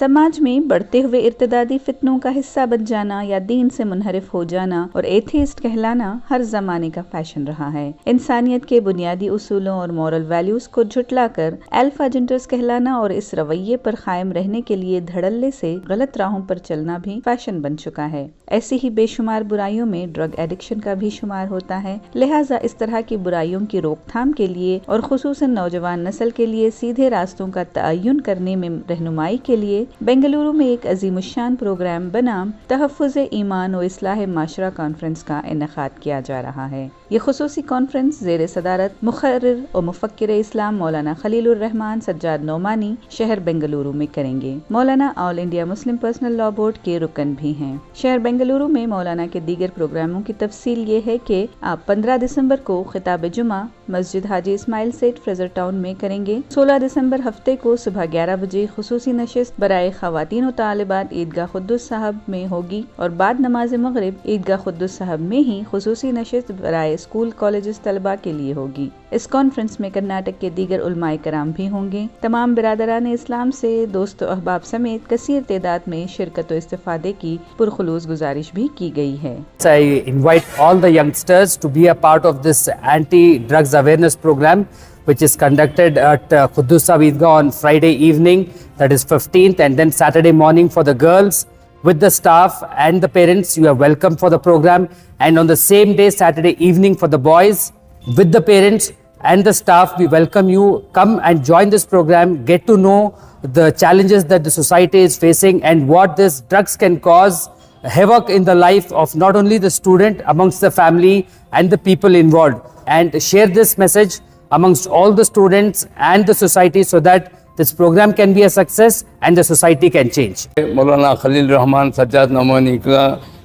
समाज में बढ़ते हुए इर्तिदादी फितनों का हिस्सा बन जाना या दीन से मुनहरिफ हो जाना और एथेइस्ट कहलाना हर जमाने का फैशन रहा है। इंसानियत के बुनियादी उसूलों और मॉरल वैल्यूज को झुटलाकर अल्फा जेंडर्स कहलाना और इस रवैये पर कायम रहने के लिए धड़ल्ले से गलत राहों पर चलना भी फैशन बन चुका है। ऐसी ही बेशुमार बुराइयों में ड्रग एडिक्शन का भी शुमार होता है। लिहाजा इस तरह की बुराइयों की रोकथाम के लिए और खुसूसन नौजवान नस्ल के लिए सीधे रास्तों का तयन करने में रहनुमाई के लिए बेंगलुरु में एक अजीमुशान प्रोग्राम बनाम तहफ़्फ़ुज़ ईमान व इस्लाह माशरा कॉन्फ्रेंस का इनेकाद किया जा रहा है। ये खुसूसी कॉन्फ्रेंस ज़ेर सदारत मुखर्रिर और मुफक्किर इस्लाम मौलाना खलीलुर रहमान सज्जाद नोमानी शहर बेंगलुरु में करेंगे। मौलाना all India Muslim personal law board के रुकन भी हैं। शहर बेंगलुरु में मौलाना के दीगर प्रोग्रामों की तफसील ये है कि आप 15 दिसंबर को खिताब जुमा मस्जिद हाजी इस्माइल सेठ फ्रेजर टाउन में करेंगे। 16 दिसंबर हफ्ते को सुबह 11 बजे खुसूसी नशिस्त बराए खवातीन और तालिबात ईदगाह खुद्दुस साहब में होगी और बाद नमाज मगरिब ईदगाह खुद्दुस साहब में ही खुसूसी नशिस्त बराए स्कूल कॉलेजेस तलबा के लिए होगी। इस कॉन्फ्रेंस में कर्नाटक के दीगर उलमाए कराम भी होंगे। तमाम बिरादरान इस्लाम से दोस्त अहबाब समेत कसीर तादाद में शिरकत और इस्तिफादे की पुरखुलूस गुजारिश भी की गई है। I invite all the youngsters to be a part of this anti-drugs awareness program, which is conducted at Quddus Sahib Eidgah on Friday evening, that is 15th, and then Saturday morning for the girls. With the staff and the parents, you are welcome for the program. And on the same day, Saturday evening, for the boys, with the parents and the staff, we welcome you. Come and join this program, get to know the challenges that the society is facing and what this drugs can cause havoc in the life of not only the student, amongst the family and the people involved, and share this message amongst all the students and the society so that this program can be a success and the society can change. मौलाना खलील रहमान सज्जाद नोमानी का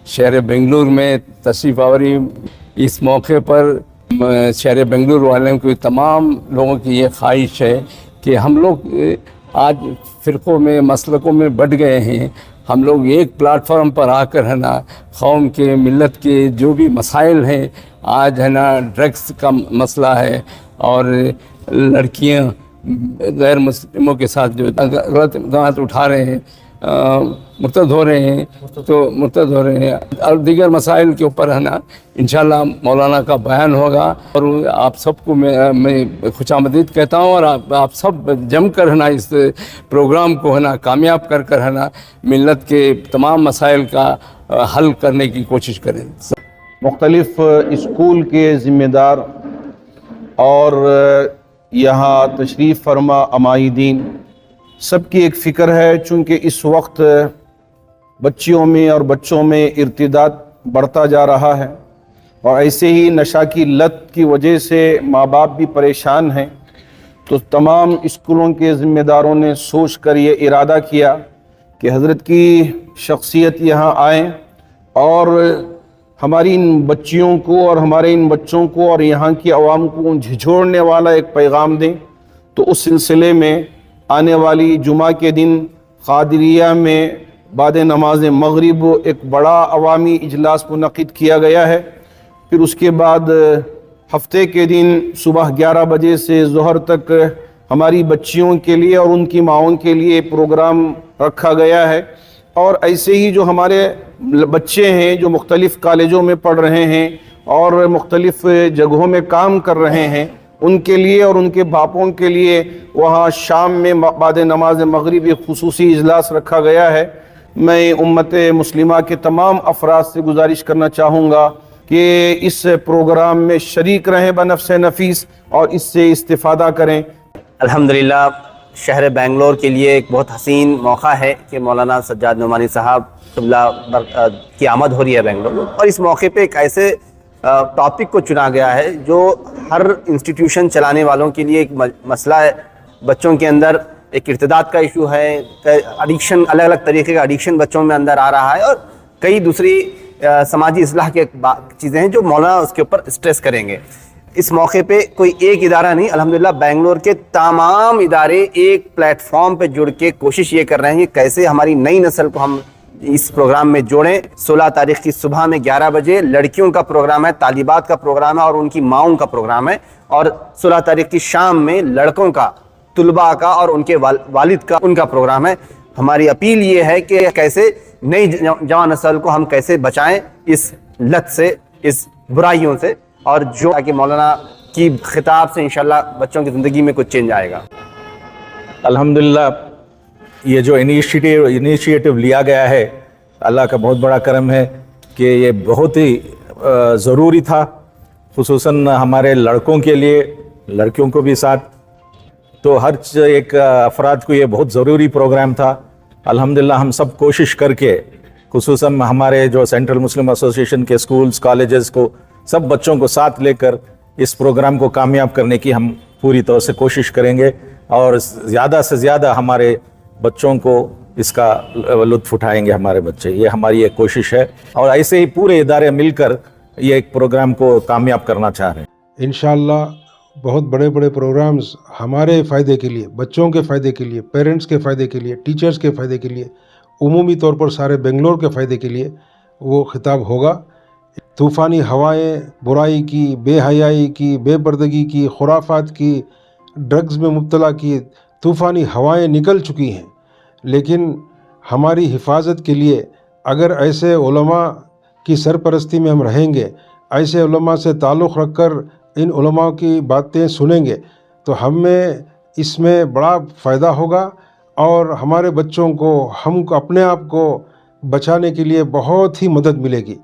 शहर बेंगलुरु में तशरीफ़ आवरी। इस मौके पर शहर बेंगलुरु वालों की तमाम लोगों की ये ख्वाहिश है कि हम लोग आज फ़िरक़ों में मसलकों में बढ़ गए हैं। हम लोग एक प्लेटफॉर्म पर आकर है ना कौम के मिलत के जो भी मसाइल हैं, आज है ना ड्रग्स का मसला है और लड़कियां गैर मुस्लिमों के साथ जो गलत इक़दाम उठा रहे हैं, मुर्तद हो रहे हैं, तो मुर्तद हो रहे हैं और दीगर मसाइल के ऊपर है ना इंशाल्लाह मौलाना का बयान होगा। और आप सबको मैं खुशामदीद कहता हूँ और आप सब जम कर है ना इस प्रोग्राम को है ना कामयाब कर कर है ना मिल्लत के तमाम मसाइल का हल करने की कोशिश करें। मुख्तलिफ स्कूल के ज़िम्मेदार और यहाँ तशरीफ़ फरमा अमाइदीन सबकी एक फ़िक्र है, चूँकि इस वक्त बच्चियों में और बच्चों में इर्तिदाद बढ़ता जा रहा है और ऐसे ही नशा की लत की वजह से माँ बाप भी परेशान हैं। तो तमाम स्कूलों के ज़िम्मेदारों ने सोच कर ये इरादा किया कि हज़रत की शख्सियत यहाँ आएँ और हमारी इन बच्चियों को और हमारे इन बच्चों को और यहाँ की आवाम को झिझोड़ने वाला एक पैगाम दें। तो उस सिलसिले में आने वाली जुमा के दिन क़ादिरिया में बाद नमाज मगरिब एक बड़ा अवामी इजलास मुनक़िद किया गया है। फिर उसके बाद हफ्ते के दिन सुबह 11 बजे से ज़ोहर तक हमारी बच्चियों के लिए और उनकी माओं के लिए प्रोग्राम रखा गया है। और ऐसे ही जो हमारे बच्चे हैं जो मुख्तलिफ़ कॉलेजों में पढ़ रहे हैं और मुख्तलिफ़ जगहों में काम कर रहे हैं, उनके लिए और उनके बापों के लिए वहाँ शाम में बाद नमाज मगरिब एक खुसूसी इजलास रखा गया है। मैं उम्मत मुस्लिमा के तमाम अफराद से गुजारिश करना चाहूँगा कि इस प्रोग्राम में शरीक रहें बनफ्स नफीस और इससे इस्तिफ़ादा करें। अल्हम्दुलिल्लाह शहर बेंगलोर के लिए एक बहुत हसीन मौका है कि मौलाना सज्जाद नोमानी साहब की आमद हो रही है बेंगलोर, और इस मौके पे एक ऐसे टॉपिक को चुना गया है जो हर इंस्टीट्यूशन चलाने वालों के लिए एक मसला है। बच्चों के अंदर एक इर्तिदाद का इशू है, एडिक्शन, अलग अलग तरीके का एडिक्शन बच्चों में अंदर आ रहा है और कई दूसरी समाजी इस्लाह के चीज़ें हैं जो मौलाना उसके ऊपर स्ट्रेस करेंगे। इस मौके पे कोई एक इदारा नहीं, अल्हम्दुलिल्लाह बेंगलोर के तमाम इदारे एक प्लेटफॉर्म पे जुड़ के कोशिश ये कर रहे हैं कि कैसे हमारी नई नस्ल को हम इस प्रोग्राम में जोड़ें। 16 तारीख की सुबह में 11 बजे लड़कियों का प्रोग्राम है, तालिबात का प्रोग्राम है और उनकी माओं का प्रोग्राम है, और 16 तारीख की शाम में लड़कों का, तुलबा का और उनके वालिद का उनका प्रोग्राम है। ہماری اپیل یہ ہے کہ کیسے نئی جوان نسل کو ہم کیسے بچائیں اس لت سے، اس برائیوں سے، اور جو کہ مولانا کی خطاب سے انشاءاللہ بچوں کی زندگی میں کچھ چینج آئے گا۔ الحمدللہ یہ جو انیشیٹو لیا گیا ہے، اللہ کا بہت بڑا کرم ہے کہ یہ بہت ہی ضروری تھا، خصوصاً ہمارے لڑکوں کے لیے، لڑکیوں کو بھی ساتھ، تو ہر ایک افراد کو یہ بہت ضروری پروگرام تھا۔ الحمدللہ ہم سب کوشش کر کے، خصوصاً ہمارے جو سینٹرل مسلم ایسوسی ایشن کے اسکولز کالجز کو، سب بچوں کو ساتھ لے کر اس پروگرام کو کامیاب کرنے کی ہم پوری طور سے کوشش کریں گے، اور زیادہ سے زیادہ ہمارے بچوں کو اس کا لطف اٹھائیں گے ہمارے بچے، یہ ہماری ایک کوشش ہے، اور ایسے ہی پورے ادارے مل کر یہ ایک پروگرام کو کامیاب کرنا چاہ رہے ہیں۔ انشاءاللہ بہت بڑے بڑے پروگرامز ہمارے فائدے کے لیے، بچوں کے فائدے کے لیے، پیرنٹس کے فائدے کے لیے، ٹیچرز کے فائدے کے لیے، عمومی طور پر سارے بنگلور کے فائدے کے لیے وہ خطاب ہوگا۔ طوفانی ہوائیں برائی کی، بے حیائی کی، بے پردگی کی، خرافات کی، ڈرگز میں مبتلا کی طوفانی ہوائیں نکل چکی ہیں، لیکن ہماری حفاظت کے لیے اگر ایسے علماء کی سرپرستی میں ہم رہیں گے، ایسے علماء سے تعلق رکھ کر ان علماء کی باتیں سنیں گے، تو ہمیں اس میں بڑا فائدہ ہوگا، اور ہمارے بچوں کو، ہم کو اپنے آپ کو بچانے کے لیے بہت ہی مدد ملے گی۔